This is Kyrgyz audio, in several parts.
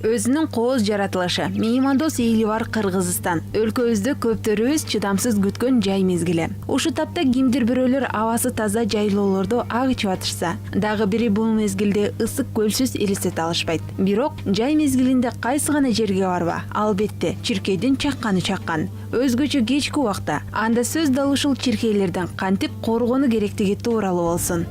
Өзүнүн кооз жаратылышы меймандос эли бар Кыргызстан. Өлкөбүздө көптөрүбүз чыдамсыз күткөн жай мезгили. Ушул тапта кимдир бирөөлөр абасы таза жайлоолордо ак ичип атышса, дагы бири бул мезгилде ысык көлсүз элестете алышпайт. Бирок жай мезгилинде кайсы гана жерге барба, албетте чиркейдин чакканы чаккан. Өзгөчө кечки убакта анда сөз дал ушул чиркейлерден кантип коргонуу керектиги тууралуу болсун.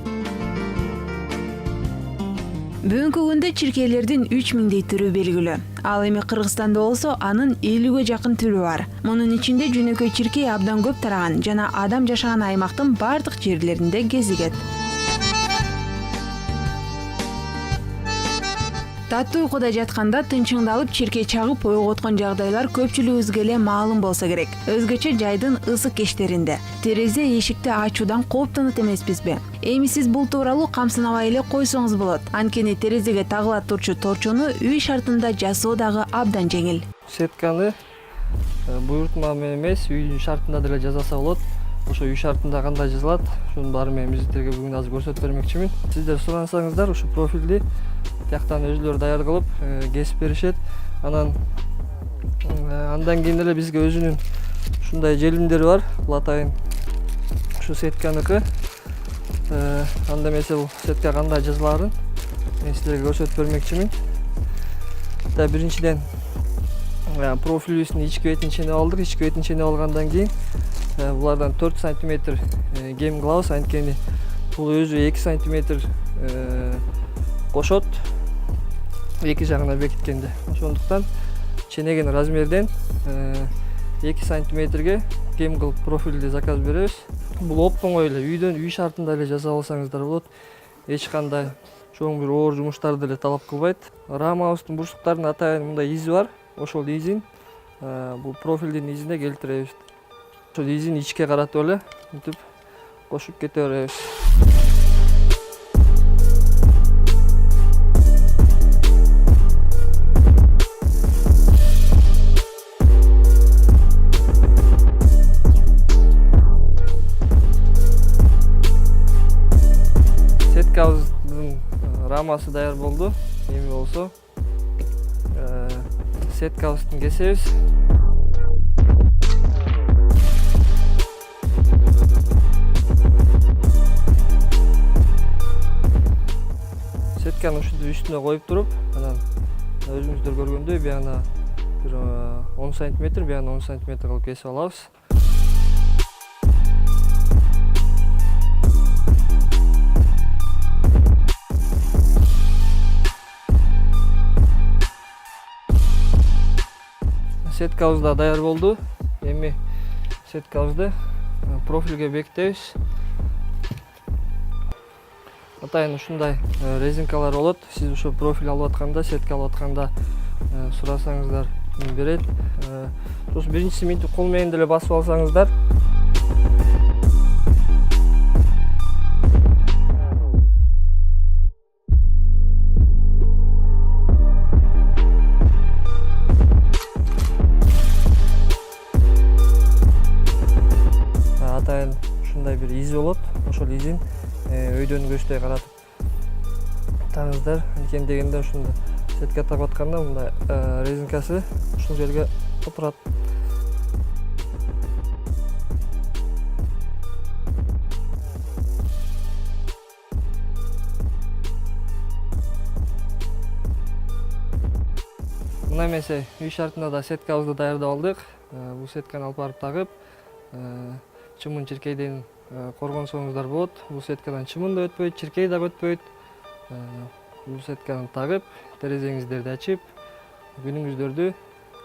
Бүгүнкү күндө чиркейлердин 3000дей түрү белгилүү. Ал эми Кыргызстанда болсо анын 50ге жакын түрү бар. Мунун ичинде жөнөкөй чиркей абдан көп тараган жана адам жашаган аймактын бардык жерлеринде кезигет. Таттуу уйкуда жатканда тынчыңдалып чиркей чагып ойготкон жагдайлар көпчүлүгүбүзгө эле маалым болсо керек. Өзгөчө жайдын ысык кечтеринде терезе эшикти ачуудан кооптонот эмеспизби? Эми сиз бул тууралуу камсынабай эле койсоңуз болот. Анткени терезеге тагыла турчу торчону үй шартында жасоо дагы абдан жеңил. Сетканы буйртма менен эмес, үйдүн шартында деле жасаса болот. Ошо үй шартында кандай жазылат, ушунун баары мен сиздерге бүгүн азыр көрсөтүп бермекчимин. Сиздер сурансаңыздар, ушу профилди тияктан өзүлөрү даяр кылып кесип беришет. Андан кийин эле бизге өзүнүн ушундай желимдери бар. Бул атайын ушу сетканыкы. Анда эмесе бул сетка кандай жазылаарын мен сиздерге көрсөтүп бермекчимин. Биринчиден профилибиздин ички бетин ченеп алдык. Ички бетин ченеп алгандан кийин булардан 4 см кем кылабыз. Анткени бул өзү 2 см кошот эки жагына бекиткенде. Ошондуктан ченеген размерден 2 см кем кылып профилди заказ беребиз. Бул оп-оңой эле үй шартында эле жасап алсаңыздар болот. Эч кандай чоң бир оор жумуштарды деле талап кылбайт. Рамабыздын бурчуктарынын атайын мындай изи бар. Ошол изин бул профилдин изине келтиребиз. Ошол изин ичке каратып эле мынтип кошуп кете беребиз. Сеткабыздын рамасы даяр болду. Эми болсо сеткабыздын кесебиз. Сетканы ушунун үстүнө коюп туруп, анан өзүңүздөр көргөндөй бияна бир 10 см, бияна 10 см кылып кесип алабыз. Сеткабыз да даяр болду. Эми сеткабызды профилге бекитебиз. Атайын ушундай резинкалар болот. Сиз ошо профиль алып атканда, сетка алып атканда сурасаңыздар берет. Сосын биринчиси мынтип кол менен деле басып алсаңыздар. Атайын ушундай бир изи болот. Ошол изин өйдөн көчтөй каратып таңыздар. Анткени дегенде ушунда сетка тагып атканда мындай резинкасы ушул жерге отурат. Мына эмесе үй шартында да сеткабызды даярдап алдык. Бул сетканы алып барып тагып чымын чиркейден коргонсоңуздар болот. Бул сеткадан чымын да өтпөйт, чиркей да өтпөйт. Бул сетканы тагып, терезеңиздерди ачып, күнүңүздөрдү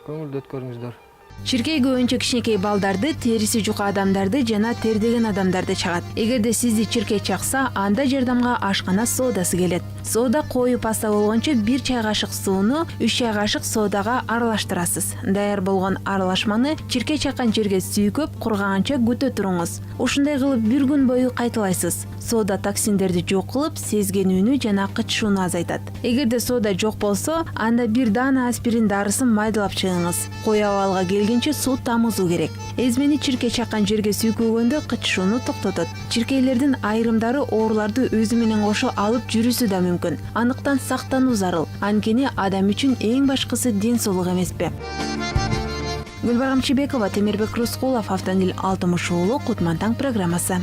көңүлдүү өткөрүңүздөр. Чиркей көбүнчө кичинекей балдарды, териси жука адамдарды жана тердеген адамдарды чагат. Эгерде сизди чиркей чакса, анда жардамга ашкана соодасы келет. Соода коюу паста болгончо 1 чай кашык сууну 3 чай кашык соодага аралаштырасыз. Даяр болгон аралашманы чиркей чаккан жерге сүйкөп, кургаганча күтө туруңуз. Ушундай кылып 1 күн бою кайталайсыз. Соода токсиндерди жок кылып, сезгенүүнү жана кычышууну азайтат. Эгерде соода жок болсо, анда 1 даана аспирин дарысын майдалап чыгыңыз. Кой абалга келгенче суу тамызуу керек. Эзмени чиркей чаккан жерге сүйкөгөндө кычышууну токтотот. Чиркейлердин айрымдары ооруларды өзү менен кошо алып жүрүүсү да мүмкүн. Анықтан сактануу зарыл. Анткени адам үчүн эң башкысы ден соолук эмеспи? Гүлбарам Чебекова, Темирбек Рускулов, Автандил Алтымыш уулу, Кутман таң программасы.